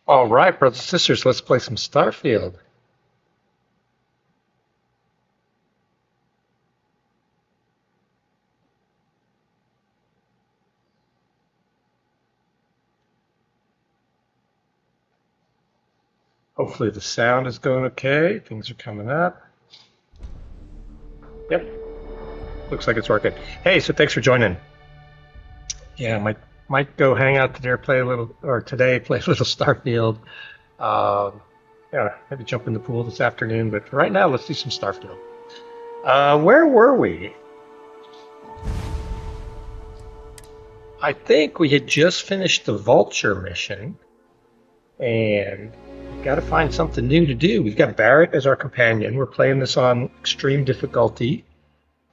All right, brothers and sisters, let's play some Starfield. Hopefully the sound is going okay. Things are coming up. Yep, looks like it's working. Hey, so thanks for joining. Yeah, might go hang out today, play a little, or today play a little Starfield. Um, yeah, maybe jump in the pool this afternoon. But for right now, let's do some Starfield. Where were we? I think we had just finished the Vulture mission, and we've got to find something new to do. We've got Barrett as our companion. We're playing this on extreme difficulty,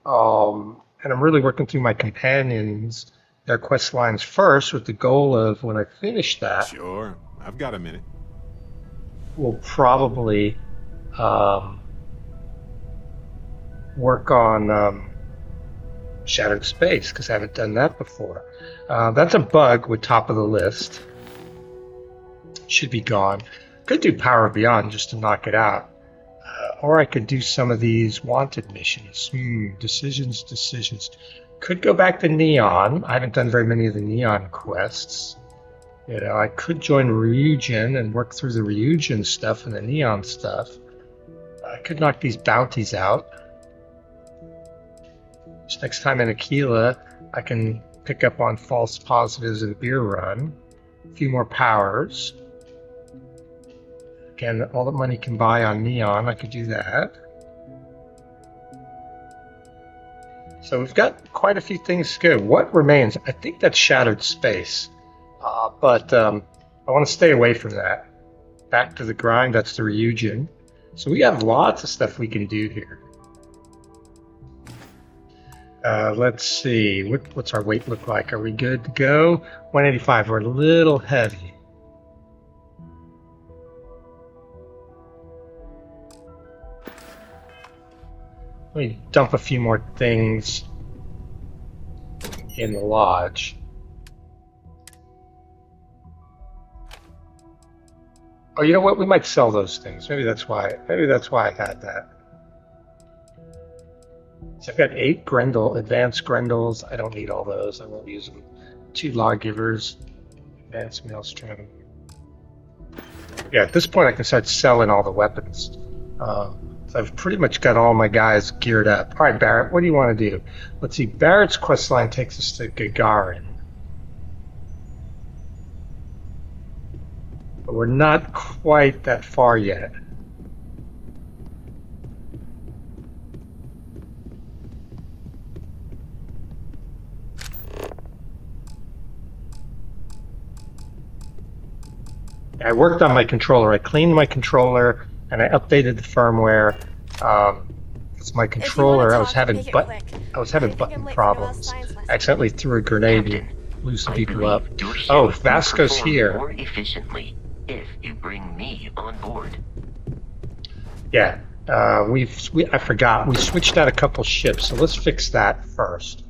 and I'm really working through my companions, their quest lines first, with the goal of when I finish that, Sure, I've got a minute. we'll probably work on Shattered Space because I haven't done that before. That's a bug with top of the list. Should be gone. Could do Power Beyond just to knock it out. Or I could do some of these wanted missions. Decisions. Could go back to Neon. I haven't done very many of the Neon quests. You know, I could join Ryujin and work through the Ryujin stuff and the Neon stuff. I could knock these bounties out. Just next time in Aquila, I can pick up on false positives in Beer Run. A few more powers. Again, all the money can buy on Neon, I could do that. So we've got quite a few things to go. What remains? I think that's Shattered Space. But I want to stay away from that. Back to the grind, that's the Ryujin. So we have lots of stuff we can do here. Let's see, what's our weight look like? Are we good to go? 185, we're a little heavy. Let me dump a few more things in the lodge. Oh, you know what? We might sell those things. Maybe that's why I had that. So I've got 8 Grendel, advanced Grendels. I don't need all those. I won't use them. 2 Lawgivers, advanced Maelstrom. Yeah, at this point I can start selling all the weapons. So I've pretty much got all my guys geared up. All right, Barrett, what do you want to do? Let's see. Barrett's quest line takes us to Gagarin. But we're not quite that far yet. I worked on my controller. I cleaned my controller and I updated the firmware. It's my controller. I was having button problems. I accidentally threw a grenade and blew some people up. Oh, Vasco's here. More efficiently if you bring me on board. Yeah, I forgot. We switched out a couple ships, so let's fix that first.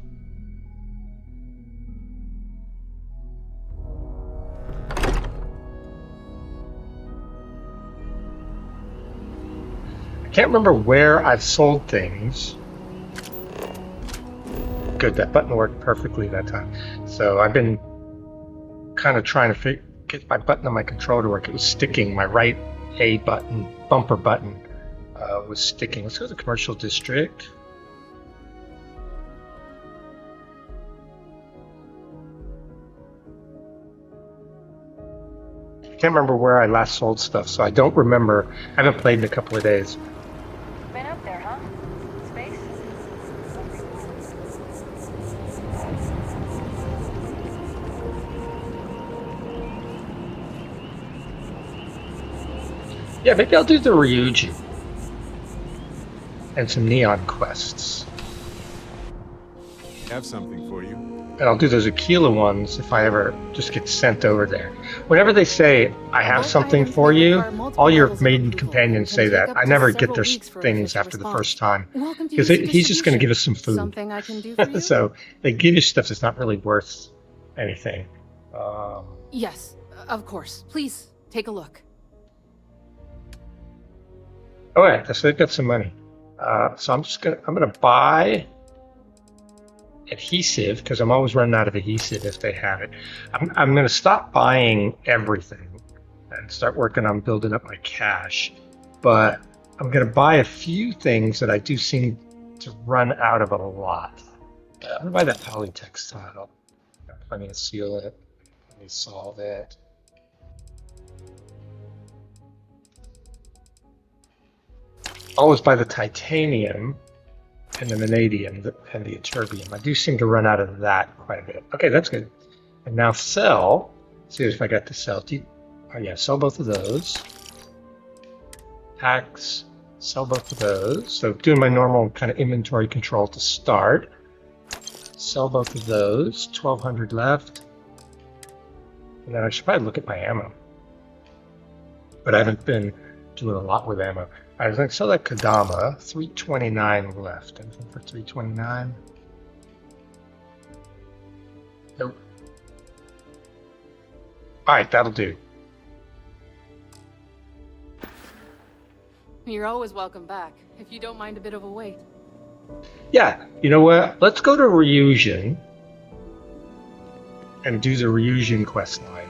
I can't remember where I've sold things. Good, that button worked perfectly that time. So I've been kind of trying to get my button on my controller to work. It was sticking. My right A button, bumper button, was sticking. Let's go to the commercial district. I can't remember where I last sold stuff, so I don't remember. I haven't played in a couple of days. Been up there, huh? Space? Yeah, maybe I'll do the Ryujin and some Neon quests. Have something for you. And I'll do those Aquila ones if I ever just get sent over there. Whenever they say, I have something for you, all your maiden companions say that. I never get their things after the first time. Because he's just going to give us some food. Something I can do for you? So they give you stuff that's not really worth anything. Yes, of course. Please, Take a look. All right, so they've got some money. So I'm gonna buy adhesive because I'm always running out of adhesive if they have it. I'm gonna stop buying everything and start working on building up my cash. But I'm gonna buy a few things that I do seem to run out of a lot. I'm gonna buy that polytextile. Got plenty of sealant. Let me solve it. Always buy the titanium and the vanadium and the ytterbium. I do seem to run out of that quite a bit. Okay, that's good. And now sell. See if I got to sell. Oh yeah, sell both of those. Packs. Sell both of those. So doing my normal kind of inventory control to start. Sell both of those. 1,200 left. And then I should probably look at my ammo. But I haven't been doing a lot with ammo. I was going to sell that Kodama. 329 left. Anything for 329? Nope. Alright, that'll do. You're always welcome back, if you don't mind a bit of a wait. Yeah, you know what? Let's go to Ryujin and do the Ryujin quest line.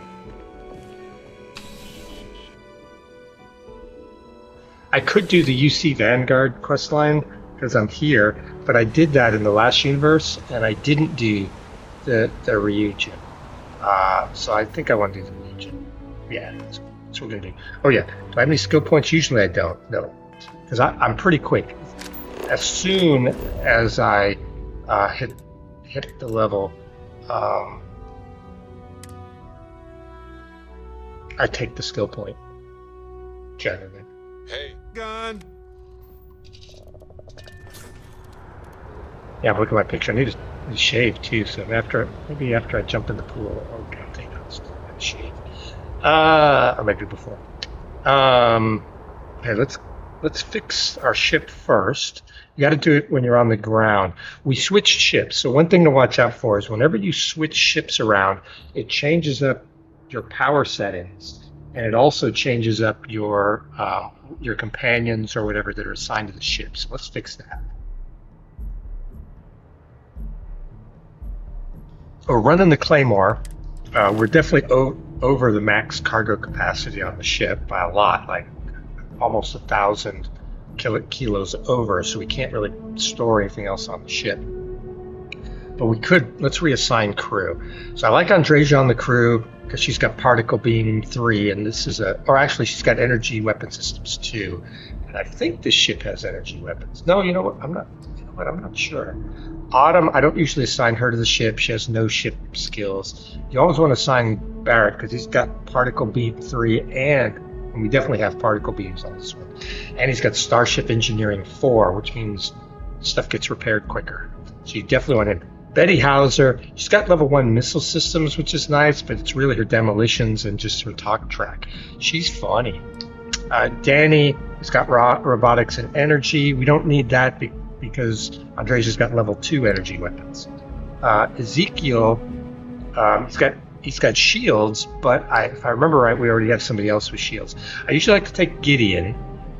I could do the UC Vanguard quest line because I'm here, but I did that in the last universe and I didn't do the Ryujin. So I think I want to do the Ryujin. Yeah, that's what we're going to do. Oh yeah, do I have any skill points? Usually I don't, no. Because I'm pretty quick. As soon as I hit the level, I take the skill point, generally. Hey, gun. Yeah, look at my picture. I need to shave too. So maybe after I jump in the pool, okay, I'll take those and shave. Or maybe before. Okay, let's fix our ship first. You got to do it when you're on the ground. We switched ships, so one thing to watch out for is whenever you switch ships around, it changes up your power settings, and it also changes up your companions or whatever that are assigned to the ship. So let's fix that. We're running the Claymore. We're definitely over the max cargo capacity on the ship by a lot, like almost 1,000 kilos over, so we can't really store anything else on the ship. But we could, let's reassign crew. So I like Andreja on the crew because she's got particle beam 3, and this is or actually she's got energy weapon systems 2. And I think this ship has energy weapons. No, you know what? I'm not sure. Autumn, I don't usually assign her to the ship. She has no ship skills. You always want to assign Barrett because he's got particle beam 3 and we definitely have particle beams on this one. And he's got Starship Engineering 4, which means stuff gets repaired quicker. So you definitely want him. Betty Hauser, she's got level 1 missile systems, which is nice, but it's really her demolitions and just her talk track. She's funny. Danny has got robotics and energy. We don't need that because Andreja's got level 2 energy weapons. Ezekiel, he's got shields, but if I remember right, we already have somebody else with shields. I usually like to take Gideon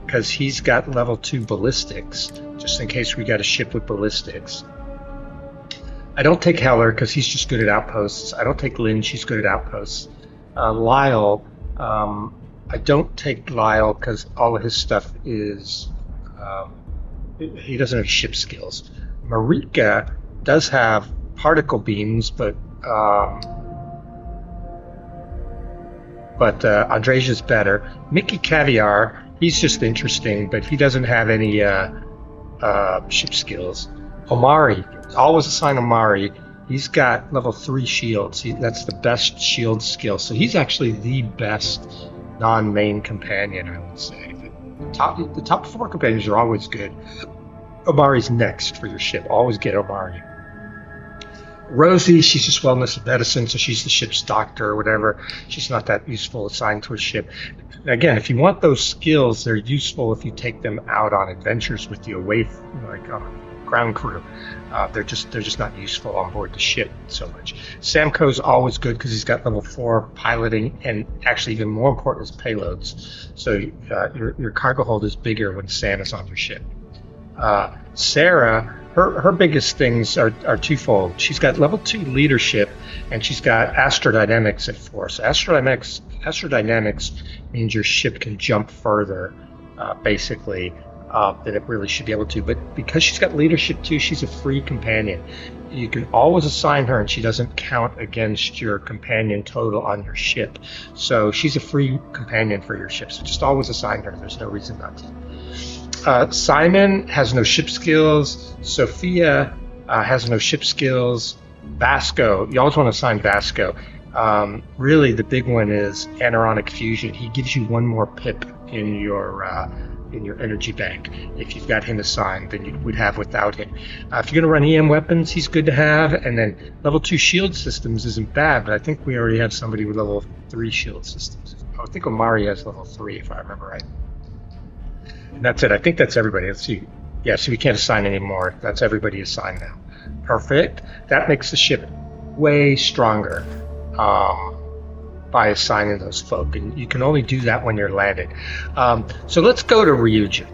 because he's got level 2 ballistics, just in case we got a ship with ballistics. I don't take Heller because he's just good at outposts. I don't take Lynn, she's good at outposts. Lyle, I don't take Lyle because all of his stuff is, he doesn't have ship skills. Marika does have particle beams, but Andreja's better. Mickey Caviar, he's just interesting, but he doesn't have any ship skills. Omari, always assign Omari. He's got level 3 shields. That's the best shield skill. So he's actually the best non-main companion, I would say. The top 4 companions are always good. Omari's next for your ship. Always get Omari. Rosie, she's just wellness and medicine, so she's the ship's doctor or whatever. She's not that useful assigned to a ship. Again, if you want those skills, they're useful if you take them out on adventures with you away from, like on ground crew. They're just not useful on board the ship so much. Samco's always good because he's got level 4 piloting, and actually even more important is payloads. So your cargo hold is bigger when Sam is on your ship. Sarah, her biggest things are twofold. She's got level 2 leadership, and she's got astrodynamics at 4. So astrodynamics means your ship can jump further, basically, than it really should be able to. But because she's got leadership too, she's a free companion. You can always assign her, and she doesn't count against your companion total on your ship. So she's a free companion for your ship. So just always assign her. There's no reason not to. Simon has no ship skills. Sophia has no ship skills. Vasco, you always want to assign Vasco. Really, the big one is Aneronic Fusion. He gives you 1 more pip in your energy bank if you've got him assigned than you would have without him. If you're going to run EM weapons, he's good to have. And then level 2 shield systems isn't bad, but I think we already have somebody with level 3 shield systems. I think Omari has level 3, if I remember right. And that's it. I think that's everybody. Let's see. Yeah, so we can't assign anymore. That's everybody assigned now. Perfect. That makes the ship way stronger by assigning those folk. And you can only do that when you're landed. So let's go to Ryujin.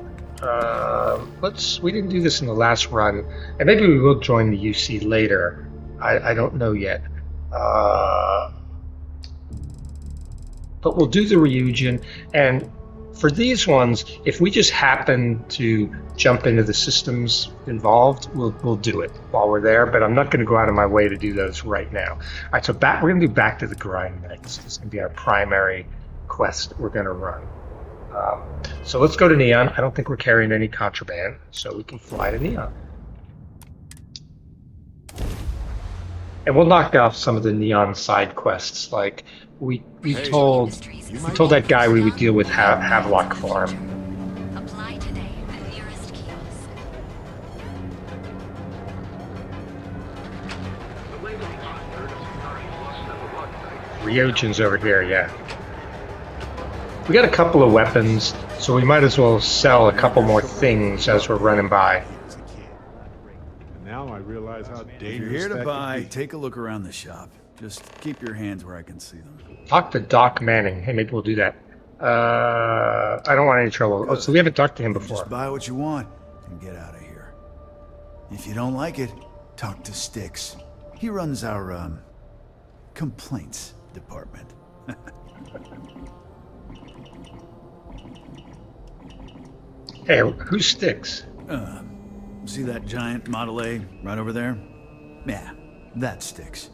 We didn't do this in the last run. And maybe we will join the UC later. I don't know yet. But we'll do the Ryujin. And for these ones, if we just happen to jump into the systems involved, we'll do it while we're there, but I'm not going to go out of my way to do those right now. All right, so we're going to do Back to the Grind next. This is going to be our primary quest that we're going to run. So let's go to Neon. I don't think we're carrying any contraband, so we can fly to Neon. And we'll knock off some of the Neon side quests, like we told that guy we would deal with Havelock for him. Apply today at nearest kiosk. Ryujin's over here, yeah. We got a couple of weapons, so we might as well sell a couple more things as we're running by. And now I realize how dangerous If you're here to that buy, can be. take a look around the shop. Just keep your hands where I can see them. Talk to Doc Manning. Hey, maybe we'll do that. I don't want any trouble. Oh, so we haven't talked to him before. Just buy what you want and get out of here. If you don't like it, talk to Styx. He runs our, complaints department. Hey, who Styx? See that giant Model A right over there? Yeah, that's Styx.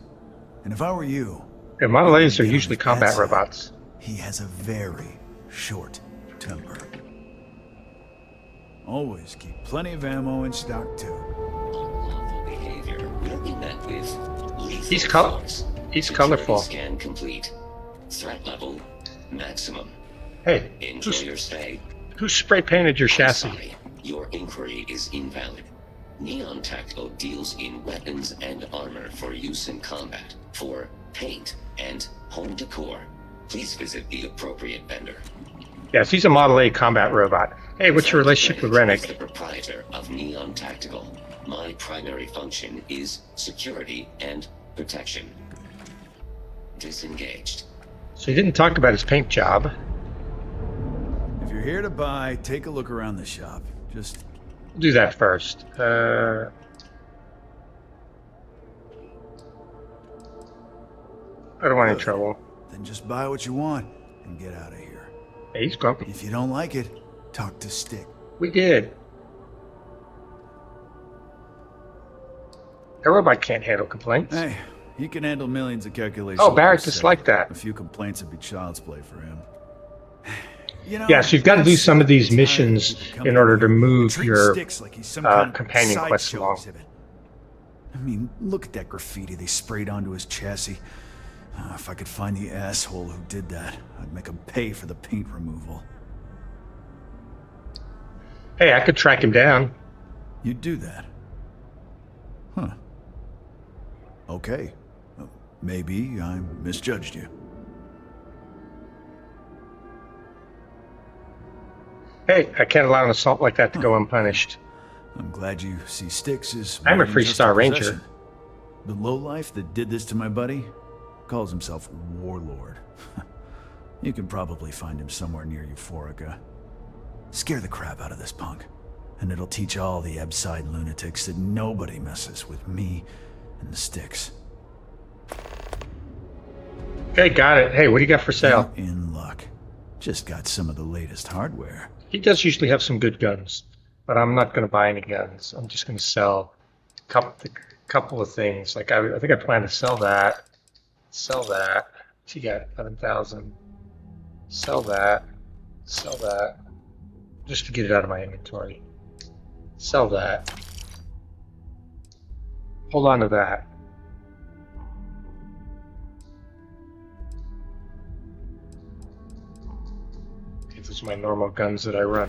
And if I were you... Yeah, Model A's are I'd be on usually his combat bad side. robots. He has a very short temper. Always keep plenty of ammo in stock, too. Unlawful behavior will be met with lethal He's force. He's Security colorful. Scan complete. Threat level maximum. Hey, Enjoy your stay. who spray painted your chassis? Sorry, your inquiry is invalid. Neon Tactical deals in weapons and armor for use in combat, for paint and home decor. Please visit the appropriate vendor. Yes, he's a Model A combat robot. Hey, what's your relationship with Is the Rennick? proprietor of Neon Tactical. My primary function is security and protection. Disengaged. So he didn't talk about his paint job. If you're here to buy, take a look around the shop. Just We'll do that first. I don't want any trouble. then just buy what you want and get out of here. Hey, he's grumpy. If you don't like it, talk to Styx. We did. A robot can't handle complaints. Hey, he can handle millions of calculations. Oh, Barrett per second. disliked that. A few complaints would be child's play for him. You know, Yeah, so you've got to do some of these tired missions people coming in order to here and move treat your Styx like he's some kind of companion quest sideshow along. exhibit. I mean, look at that graffiti they sprayed onto his chassis. If I could find the asshole who did that, I'd make him pay for the paint removal. Hey, I could track him down. You'd do that? Huh. Okay. Maybe I misjudged you. Hey, I can't allow an assault like that to go unpunished. I'm glad you see Styx as I'm more a than Free just Star Ranger. possession. The lowlife that did this to my buddy calls himself Warlord. You can probably find him somewhere near Euphorica. Scare the crap out of this punk, and it'll teach all the Ebside lunatics that nobody messes with me and the Styx. Okay, got it. Hey, what do you got for sale? You're in luck. Just got some of the latest hardware. He does usually have some good guns, but I'm not going to buy any guns. I'm just going to sell a couple of things. Like I think I plan to sell that. Sell that. She got 11,000. Sell that. Sell that. Just to get it out of my inventory. Sell that. Hold on to that. These are my normal guns that I run.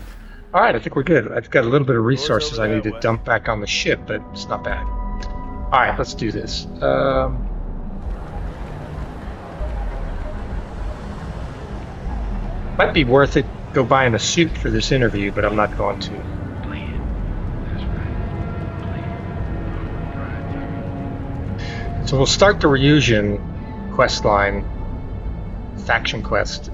All right, I think we're good. I've got a little bit of resources I need to dump back on the ship, but it's not bad. All right, let's do this. Might be worth it go buying a suit for this interview, but I'm not going to. So we'll start the Ryujin quest line, faction quest.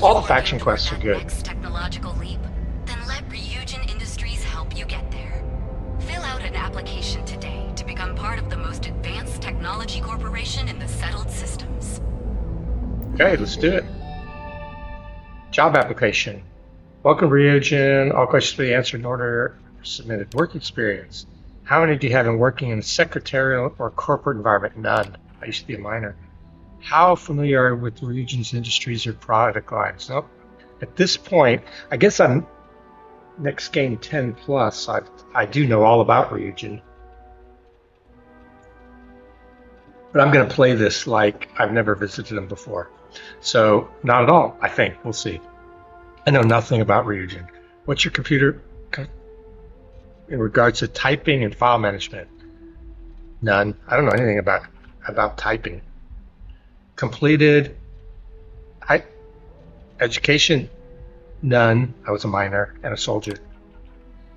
All the faction quests are good. Next technological leap? Then let Ryujin Industries help you get there. Fill out an application today to become part of the most advanced technology corporation in the settled systems. Okay, let's do it. Job application. Welcome, Ryujin. All questions will be answered in order submitted. Work experience. How many do you have in working in a secretarial or corporate environment? None. I used to be a miner. How familiar are you with Ryujin's industries or product lines? Nope. At this point, I guess on next game 10 plus, I do know all about Ryujin. But I'm going to play this like I've never visited them before. So, not at all, I think. We'll see. I know nothing about Ryujin. What's your computer in regards to typing and file management? None. I don't know anything about typing. Completed education? None. I was a miner and a soldier. Do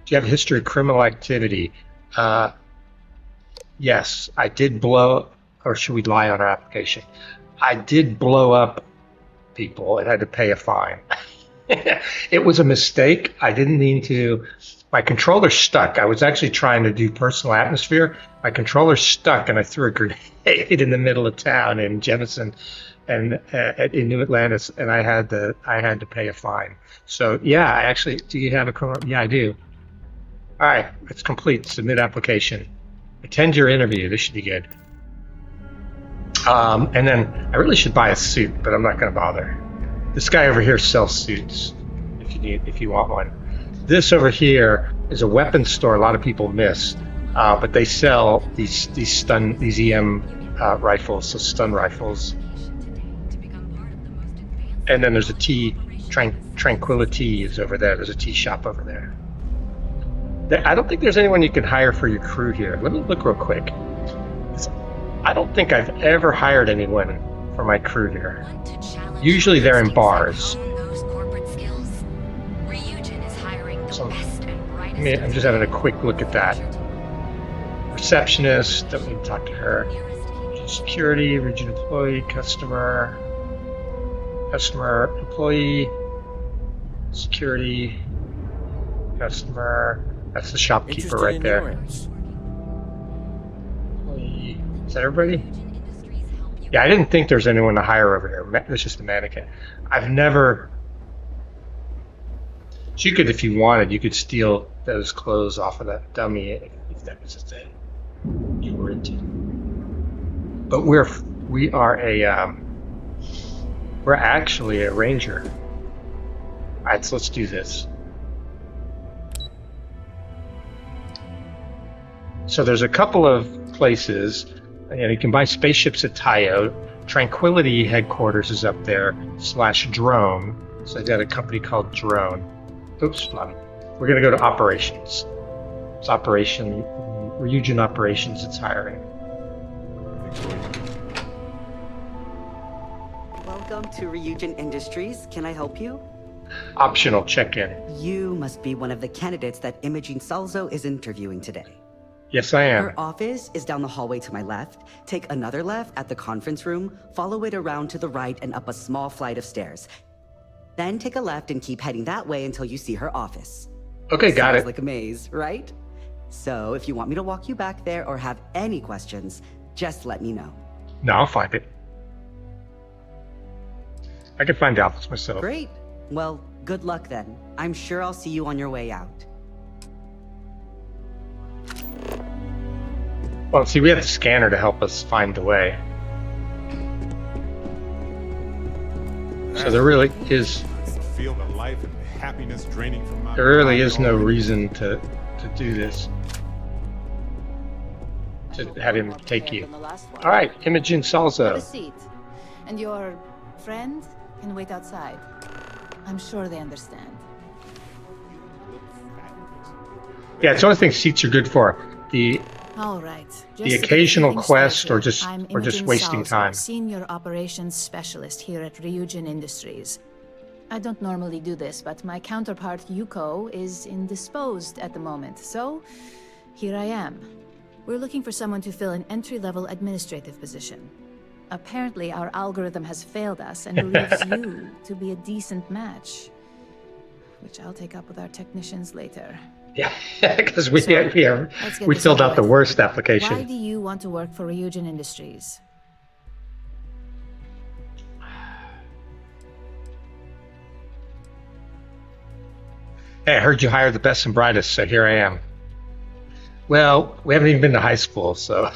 you have a history of criminal activity? Yes, I did blow, or should we lie on our application? I did blow up people and had to pay a fine. It was a mistake. I didn't mean to. My controller stuck. I was actually trying to do personal atmosphere. My controller stuck, and I threw a grenade in the middle of town in Jefferson, and in New Atlantis, and I had to pay a fine. So yeah, I actually. Do you have a criminal? Yeah, I do. All right, it's complete. Submit application. Attend your interview. This should be good. And then I really should buy a suit, but I'm not going to bother. This guy over here sells suits. If you want one. This over here is a weapons store. A lot of people miss, but they sell these EM rifles, so stun rifles. And then there's a tea. Tranquility is over there. There's a tea shop over there. I don't think there's anyone you can hire for your crew here. Let me look real quick. I don't think I've ever hired anyone for my crew here. Usually they're in bars. So I'm just having a quick look at that. Receptionist, don't need to talk to her. Security, region employee, customer, employee, security, customer. That's the shopkeeper right there. Employee. Is that everybody? Yeah, I didn't think there's anyone to hire over here. It's just a mannequin. I've never. So you could, if you wanted, you could steal those clothes off of that dummy if that was a thing you were into. But we're actually a ranger. All right, so let's do this. So there's a couple of places. You can buy spaceships at Tayo. Tranquility headquarters is up there / drone. So I got a company called Drone. Oops, we're going to go to operations. It's Ryujin operations. It's hiring. Welcome to Ryujin Industries. Can I help you? optional check-in. You must be one of the candidates that Imogene Salzo is interviewing today. Yes, I am. Her office is down the hallway to my left. Take another left at the conference room, follow it around to the right and up a small flight of stairs. Then take a left and keep heading that way until you see her office. Okay, got Sounds it. like a maze, right? So if you want me to walk you back there or have any questions, just let me know. No, I'll find it. I can find the office myself. Great. Well, good luck then. I'm sure I'll see you on your way out. Well, see, we have the scanner to help us find the way. So there really is. It's the feel the life and happiness draining from my There really body is no already. reason to do this. To have him take you. All right, Imogen Have a Salzo. seat. And your friend can wait outside. I'm sure they understand. Yeah, it's the only thing seats are good for. The All right. The occasional quest or just wasting time. Senior operations specialist here at Ryujin Industries. I don't normally do this, but my counterpart Yuko is indisposed at the moment, so here I am. We're looking for someone to fill an entry-level administrative position. Apparently, our algorithm has failed us and believes you to be a decent match, which I'll take up with our technicians later. yeah, because we So, let's get we this filled over out the with. worst Why application. do you want to work for Ryujin Industries? Hey, I heard you hired the best and brightest, so here I am. Well, we haven't even been to high school, so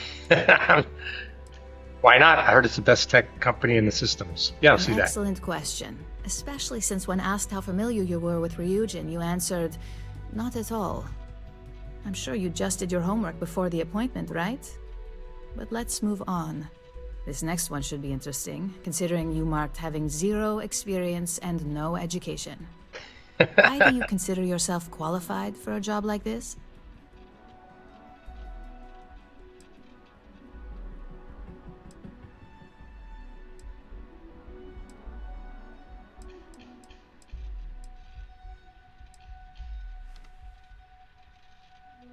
why not? I heard it's the best tech company in the systems. Yeah, I'll see An that. excellent question. Especially since when asked how familiar you were with Ryujin, you answered, not at all. I'm sure you just did your homework before the appointment, right? But let's move on. This next one should be interesting, considering you marked having 0 experience and no education. Why do you consider yourself qualified for a job like this?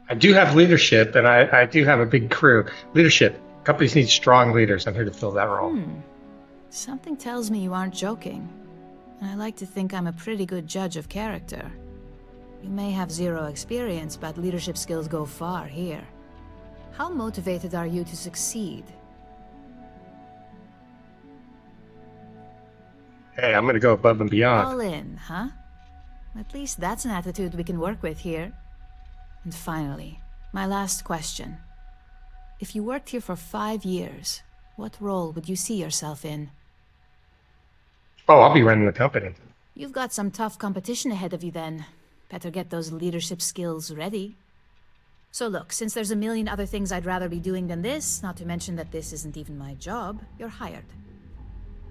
I do have leadership, and I do have a big crew. Leadership. Companies need strong leaders. I'm here to fill that role. Something tells me you aren't joking. And I like to think I'm a pretty good judge of character. You may have 0 experience, but leadership skills go far here. How motivated are you to succeed? Hey, I'm going to go above and beyond. All in, huh? At least that's an attitude we can work with here. And finally, my last question. If you worked here for 5 years, what role would you see yourself in? Oh, I'll be running the company. You've got some tough competition ahead of you then. Better get those leadership skills ready. So look, since there's a million other things I'd rather be doing than this, not to mention that this isn't even my job, you're hired.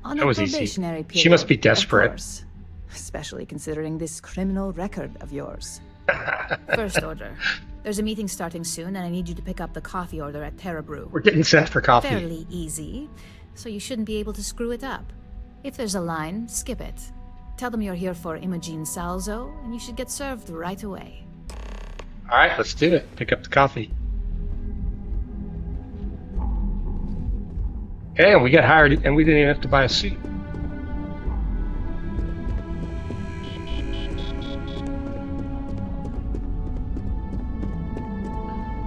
On That a was easy. probationary period. She must be of desperate. course. Especially considering this criminal record of yours. First order. There's a meeting starting soon, and I need you to pick up the coffee order at Terra Brew. We're getting sent for coffee. Fairly easy, so you shouldn't be able to screw it up. If there's a line, skip it. Tell them you're here for Imogene Salzo, and you should get served right away. All right, let's do it. Pick up the coffee. Okay, and we got hired, and we didn't even have to buy a suit.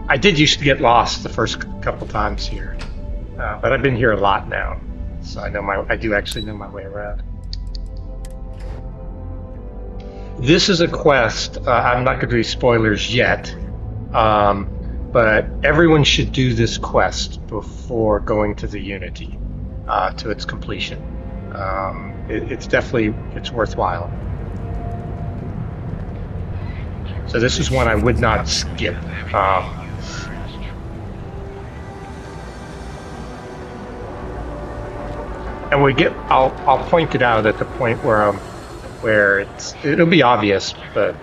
I did used to get lost the first couple times here, but I've been here a lot now, so I do actually know my way around. This is a quest. I'm not going to do spoilers yet, but everyone should do this quest before going to the Unity, to its completion. It's worthwhile. So this is one I would not skip. And I'll point it out at the point where it'll be obvious, but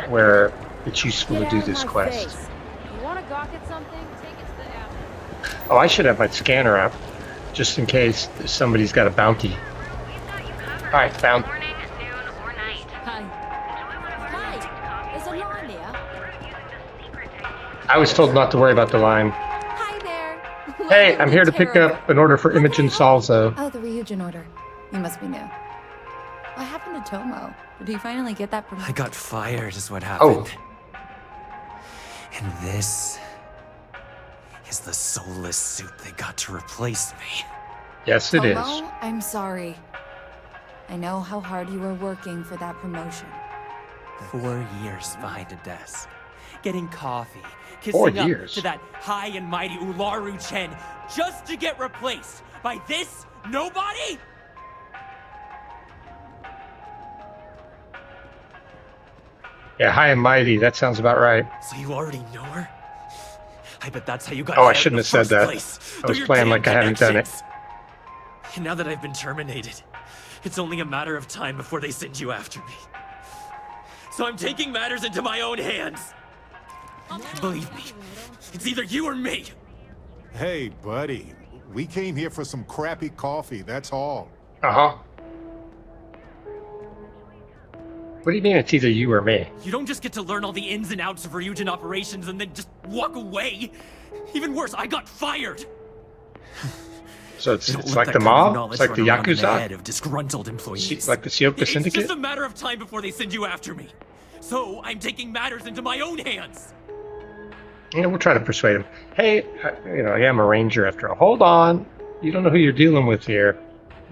where it's useful to do this quest. You want to gawk at something? Take it to the alley. Oh, I should have my scanner up, just in case somebody's got a bounty. We've got you covered. All right, found. Morning, noon, or night. I was told not to worry about the line. Hi there. Hey, Welcome I'm here to pick Terra. up an order for Imogen Salzo. Oh, the Ryujin order. You must be new. What happened to Tomo? Did he finally get that promotion? I got fired is what happened. And this is the soulless suit they got to replace me. Yes, it is. Tomo, I'm sorry. I know how hard you were working for that promotion. 4 years behind a desk, getting coffee, 4 kissing up years? to that high and mighty Ularu Chen, just to get replaced by this nobody? Yeah, high and mighty. That sounds about right. So you already know her? I bet that's how you got Oh, I hired in shouldn't the have said first that. place, I through was your playing damn like I hadn't done it. connections. And now that I've been terminated, it's only a matter of time before they send you after me. So I'm taking matters into my own hands. Believe me, it's either you or me. Hey, buddy. We came here for some crappy coffee, that's all. Uh-huh. What do you mean it's either you or me? You don't just get to learn all the ins and outs of Ryujin operations and then just walk away. Even worse, I got fired. So it's They don't it's let like that the kind of mob? knowledge It's like the run around in the Yakuza? head of disgruntled employees. Like the Sioka It's Syndicate? just a matter of time before they send you after me. So I'm taking matters into my own hands. Yeah, we'll try to persuade him. Hey, I am a ranger after all. Hold on. You don't know who you're dealing with here.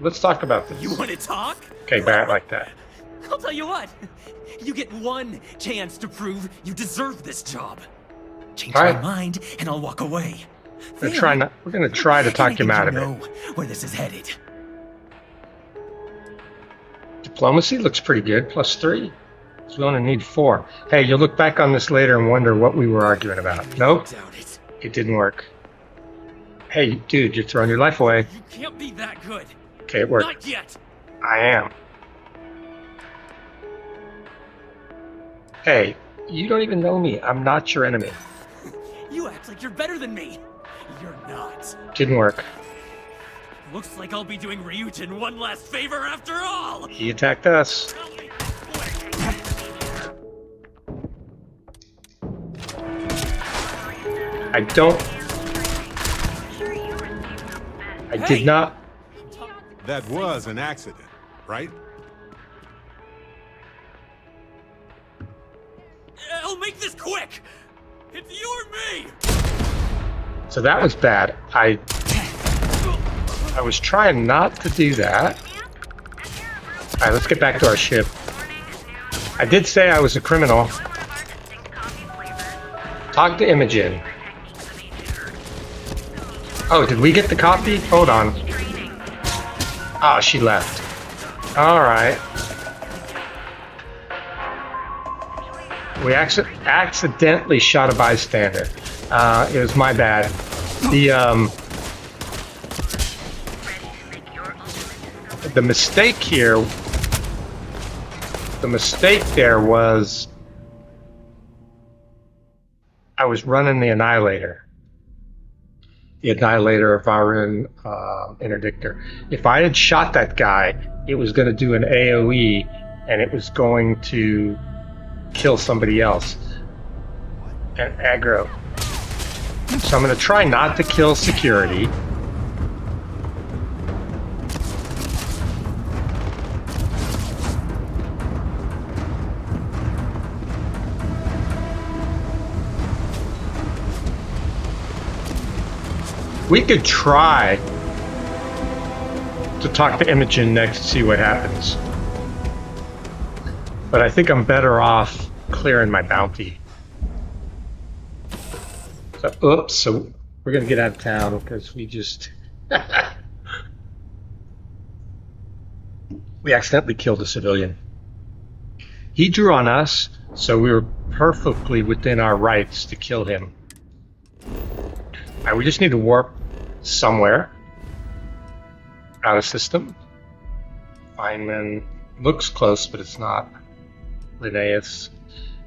Let's talk about this. You want to talk? Okay, Barrett like that. I'll tell you what. You get one chance to prove you deserve this job. Change All my right. mind, and I'll walk away. We're gonna try to talk him out of know it. where this is headed. Diplomacy looks pretty good. +3. So we only need 4. Hey, you'll look back on this later and wonder what we were arguing about. Nope, Doubt it. it didn't work. Hey, dude, you're throwing your life away. You can't be that good. Okay, it worked. Not yet. I am. Hey, you don't even know me. I'm not your enemy. You act like you're better than me. You're not. Didn't work. Looks like I'll be doing Ryujin one last favor after all. He attacked us. Tell me. I did not. That was an accident, right? I'll make this quick. It's you or me. So that was bad. I was trying not to do that. Alright, let's get back to our ship. I did say I was a criminal. Talk to Imogen. Oh, did we get the copy? Hold on. Oh, she left. Alright. We accidentally shot a bystander. It was my bad. The mistake here, the mistake there was I was running the Annihilator. The Annihilator of Varun Interdictor. If I had shot that guy, it was going to do an AoE and it was going to kill somebody else. And aggro. So I'm going to try not to kill security. We could try to talk to Imogen next to see what happens. But I think I'm better off clearing my bounty. So we're gonna get out of town because we just we accidentally killed a civilian. He drew on us, so we were perfectly within our rights to kill him. We just need to warp somewhere out of system. Feynman looks close, but it's not. Linnaeus.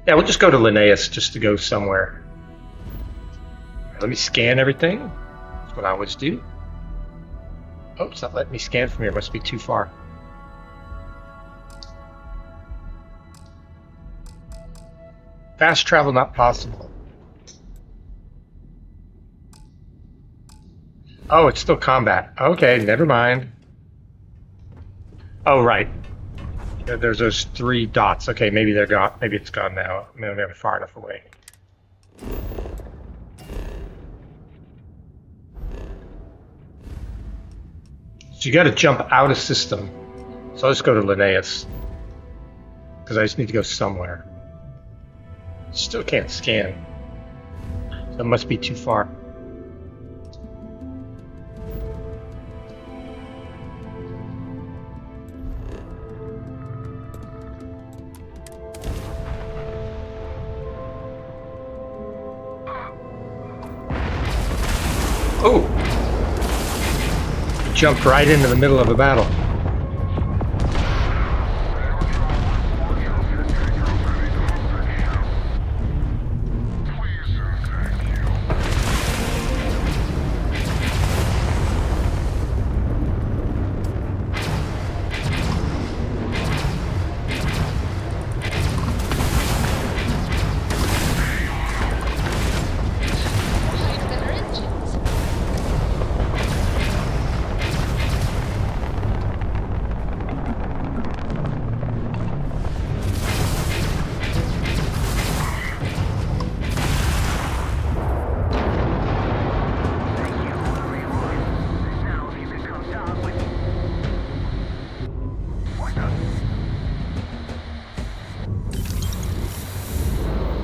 Yeah, we'll just go to Linnaeus just to go somewhere. Let me scan everything. That's what I always do. Oh, it's not letting me scan from here. It must be too far. Fast travel not possible. Oh, it's still combat. Okay, never mind. Oh, right. There's those 3 dots. Okay, maybe they're gone. Maybe it's gone now. Maybe they're far enough away. So you got to jump out of system. So let's go to Linnaeus. Because I just need to go somewhere. Still can't scan. That must be too far. Oh! Jumped right into the middle of a battle.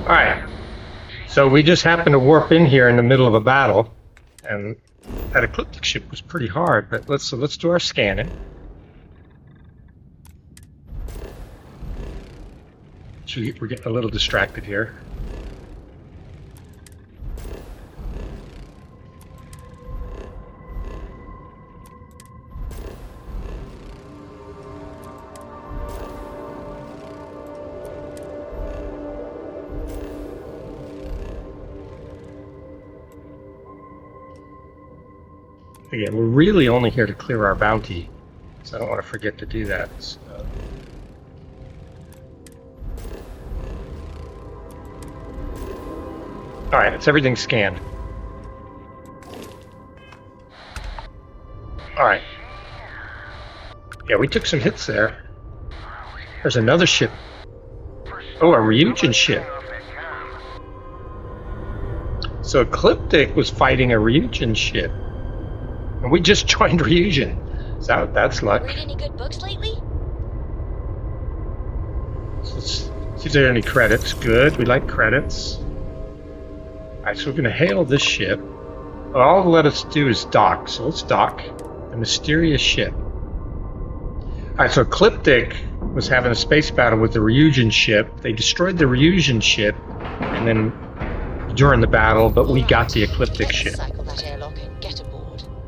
Alright, so we just happened to warp in here in the middle of a battle, and that ecliptic ship was pretty hard, but let's do our scanning. So we're getting a little distracted here. Again, we're really only here to clear our bounty, so I don't want to forget to do that. So. Alright, it's everything scanned. Alright. Yeah, we took some hits there. There's another ship. Oh, a Ryujin ship. So Ecliptic was fighting a Ryujin ship. And we just joined Ryujin. So that's luck. Read any good books lately? So let's see if there are any credits. Good, we like credits. Alright, so we're going to hail this ship. Well, all it'll let us do is dock. So let's dock. The mysterious ship. Alright, so Ecliptic was having a space battle with the Ryujin ship. They destroyed the Ryujin ship, and then during the battle, but we got the Ecliptic ship.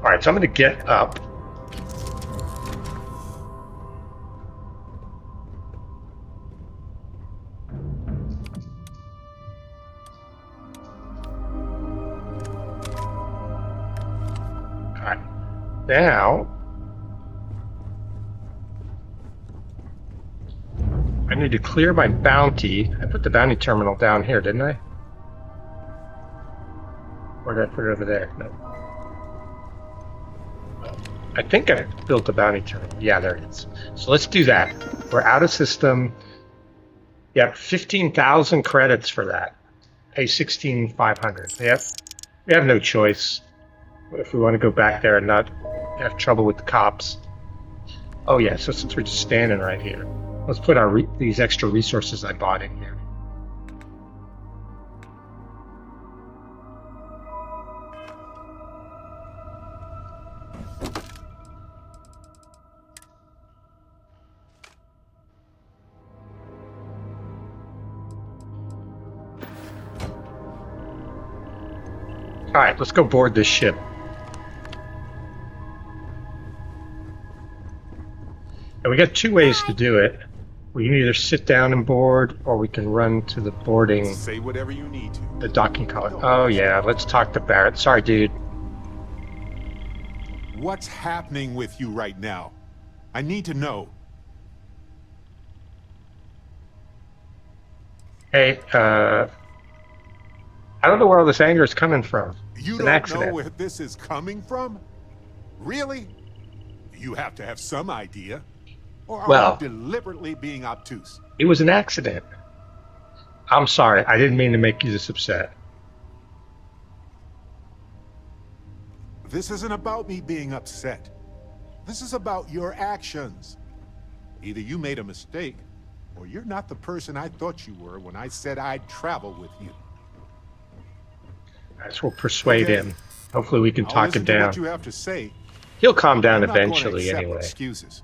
Alright, so I'm going to get up. Alright, now I need to clear my bounty. I put the bounty terminal down here, didn't I? Or did I put it over there? No. I think I built a bounty terminal. Yeah, there it is. So let's do that. We're out of system. Yep, 15,000 credits for that. Pay 16,500. Yep. We have no choice if we want to go back there and not have trouble with the cops. Oh yeah, so since we're just standing right here, let's put our these extra resources I bought in here. Alright, let's go board this ship. And we got 2 ways to do it. We can either sit down and board, or we can run to the boarding. Say whatever you need to. The docking collar. Oh yeah, let's talk to Barrett. Sorry, dude. What's happening with you right now? I need to know. Hey, I don't know where all this anger is coming from. You It's an don't accident. know where this is coming from? Really? You have to have some idea. Or are Well, you deliberately being obtuse? it was an accident. I'm sorry. I didn't mean to make you this upset. This isn't about me being upset. This is about your actions. Either you made a mistake, or you're not the person I thought you were when I said I'd travel with you. That's what persuade Okay. him. Hopefully we can I'll talk listen him to down. what you have to say. He'll calm down I'm not going to eventually accept anyway. excuses.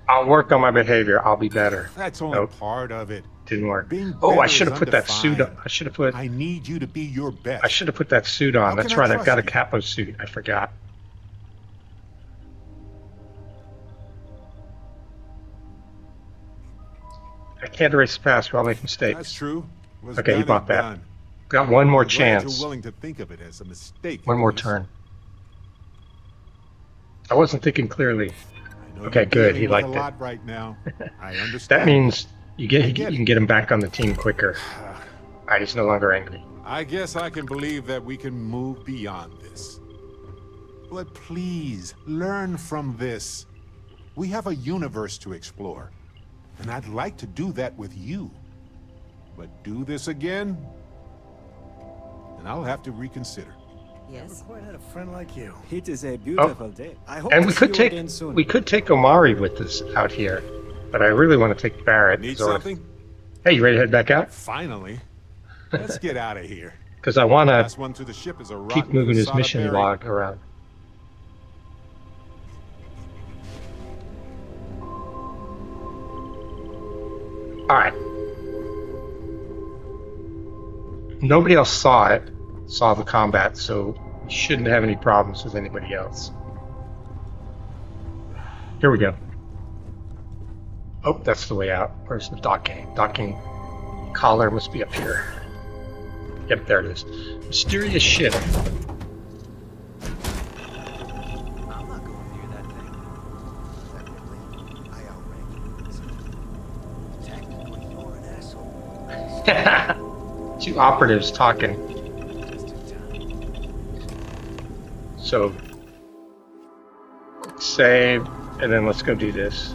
I'll work on my behavior. I'll be better. That's only Nope, part of it. didn't work. Being Oh, I better should is have put that suit on. undefined. I should have put. I need you to be your best. I should have put that suit on. How That's can I right. I've got a trust you? capo suit. I forgot. I can't erase the past. We all make mistakes. That's true. What's Okay, you done bought is that. done. Got one more I'm glad chance. You're willing to think of it as a mistake. One more at least. turn. I wasn't thinking clearly. I know Okay, you're good. dealing He with liked a it. lot right now. I understand. That means you I get get you can it. get him back on the team quicker. Alright, he's no longer angry. I guess I can believe that we can move beyond this. But please, learn from this. We have a universe to explore. And I'd like to do that with you. But do this again, and I'll have to reconsider. Yes. Quite had a friend like you. It is a Oh, beautiful day. I hope and to we see could you take again soon. we could take Omari with us out here, but I really want to take Barrett. Need Or- something? Hey, you ready to head back out? Finally. Let's get out of here. Because I want to Last one to the ship is a keep rotten moving his Kasada mission berry. log around. All right. Nobody else saw the combat, so we shouldn't have any problems with anybody else. Here we go. Oh, that's the way out. Where's the docking? Docking collar must be up here. Yep, there it is. Mysterious ship. I'm not going near that thing. Technically, I outrank you. Technically, you're an asshole. Two operatives talking. Just in time. So, quick save, and then let's go do this.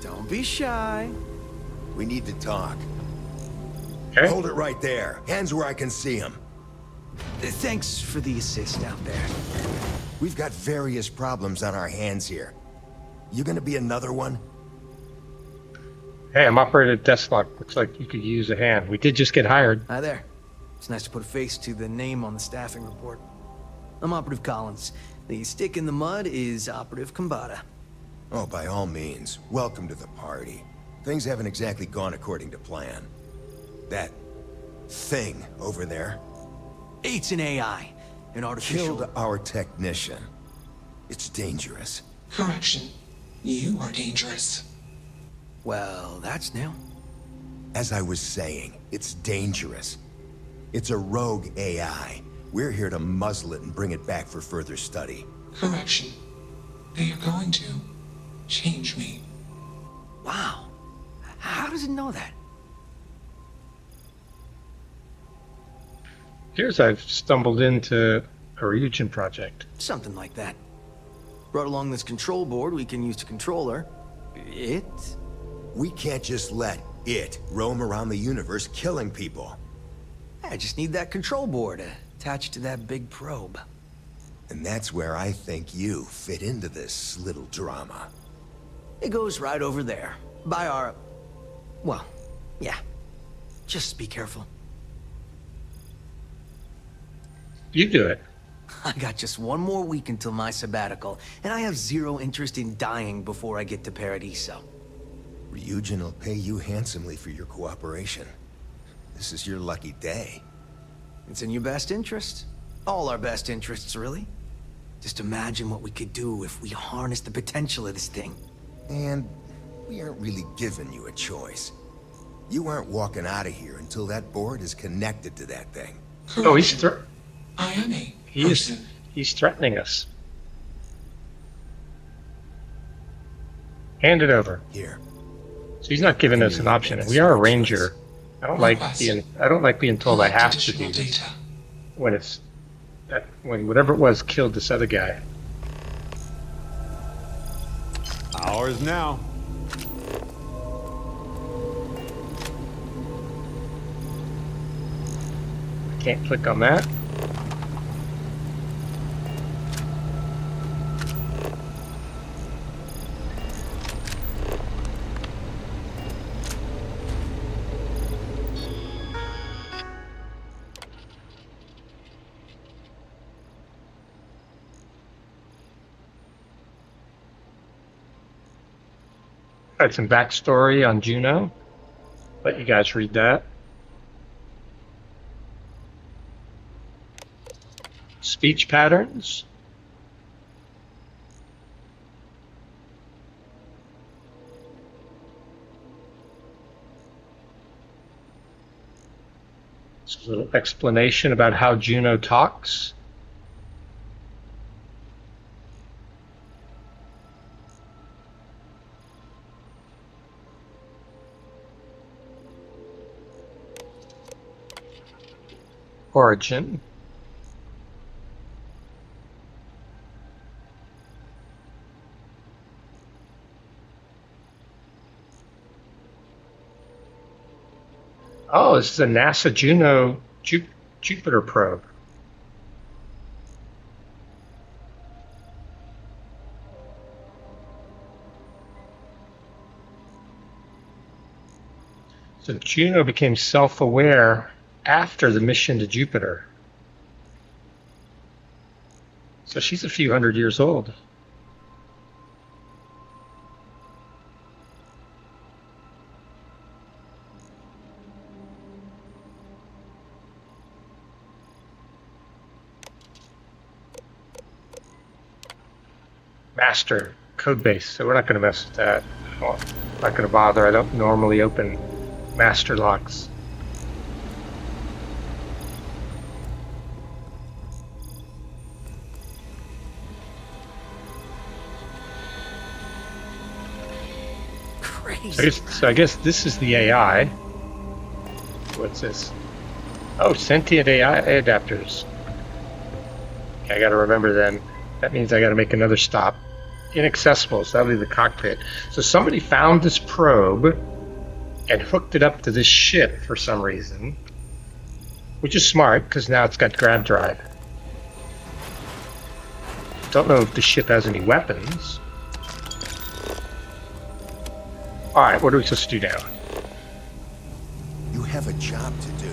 Don't be shy. We need to talk. Okay. Hold it right there. Hands where I can see them. Thanks for the assist out there. We've got various problems on our hands here. You gonna be another one? Hey, I'm operating at Deslok. Looks like you could use a hand. We did just get hired. Hi there. It's nice to put a face to the name on the staffing report. I'm Operative Collins. The stick in the mud is Operative Kambata. Oh, by all means. Welcome to the party. Things haven't exactly gone according to plan. That thing over there It's an AI. An artificial... killed our technician. It's dangerous. Correction. You are dangerous. Well, that's new. As I was saying, it's dangerous. It's a rogue AI. We're here to muzzle it and bring it back for further study. Correction. They are going to change me. Wow. How does it know that? Here's I've stumbled into a Ryujin project. Something like that. Brought along this control board we can use to control her. It? We can't just let it roam around the universe killing people. I just need that control board attached to that big probe. And that's where I think you fit into this little drama. It goes right over there. By our... Well, yeah. Just be careful. You do it. I got just one more week until my sabbatical, and I have zero interest in dying before I get to Paradiso. Ryujin will pay you handsomely for your cooperation. This is your lucky day. It's in your best interest. All our best interests, really. Just imagine what we could do if we harness the potential of this thing. And we aren't really giving you a choice. You aren't walking out of here until that board is connected to that thing. Oh, he's I am a he's threatening us. Hand it over. Here. So he's not giving us an option. We are a ranger. I don't like being told I have to do this when when whatever it was killed this other guy. Ours now. Can't click on that. Got some backstory on Juno. Let you guys read that. Speech patterns. This is a little explanation about how Juno talks. Origin. Oh, this is a NASA Juno Jupiter probe. So Juno became self-aware after the mission to Jupiter. So she's a few hundred years old. Master code base, so we're not going to mess with that. Well, I'm not going to bother. I don't normally open master locks. So I guess this is the AI. What's this? Oh, sentient AI adapters. Okay, I got to remember then. That means I got to make another stop. Inaccessible, so that'll be the cockpit. So somebody found this probe and hooked it up to this ship for some reason, which is smart because now it's got grav drive. Don't know if the ship has any weapons. All right, what are we supposed to do now? You have a job to do.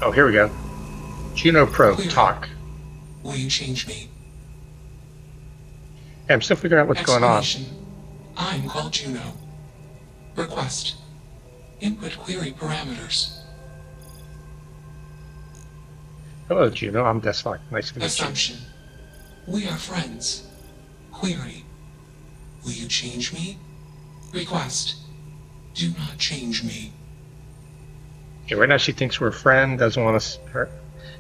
Oh, here we go. Juno probe, Clear. talk. Will you change me? Hey, I'm still figuring out what's going on. I'm called Juno. Request. Input query parameters. Hello, Juno. I'm Deslok. Nice to meet you. Assumption. We are friends. Query. Will you change me? Request. Do not change me. Okay, right now she thinks we're a friend, doesn't want us hurt.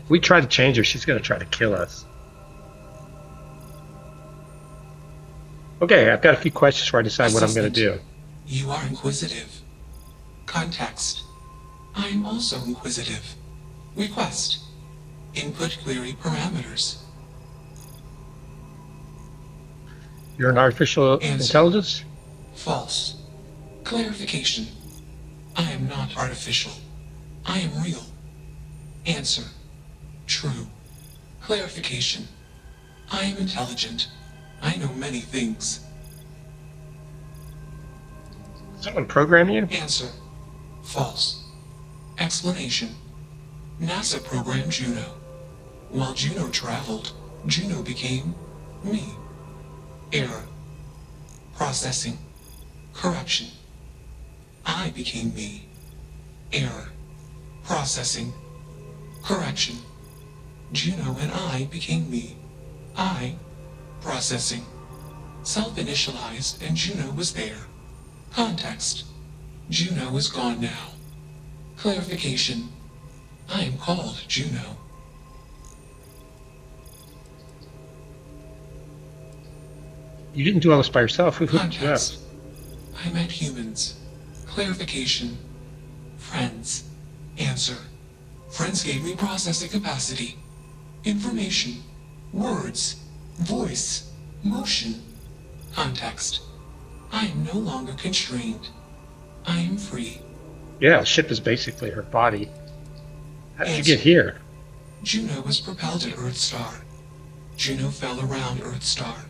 If we try to change her, she's going to try to kill us. Okay, I've got a few questions before I decide what I'm going to do. You are inquisitive. Context. I am also inquisitive. Request. Input query parameters. You're an artificial intelligence? False. Clarification. I am not artificial. I am real. Answer. True. Clarification. I am intelligent. I know many things. Someone program you? Answer. False. Explanation. NASA programmed Juno. While Juno traveled, Juno became me. Error. Processing. Correction. I became me. Error. Processing. Correction. Juno and I became me. I. Processing. Self-initialized and Juno was there. Context. Juno is gone now. Clarification. I am called Juno. You didn't do all this by yourself. Who hooked you up? Context. I met humans. Clarification. Friends. Answer. Friends gave me processing capacity. Information. Words. Voice. Motion. Context. I am no longer constrained. I am free. Yeah, the ship is basically her body. How did you Answer. get here? Juno was propelled at Earthstar. Juno fell around Earthstar.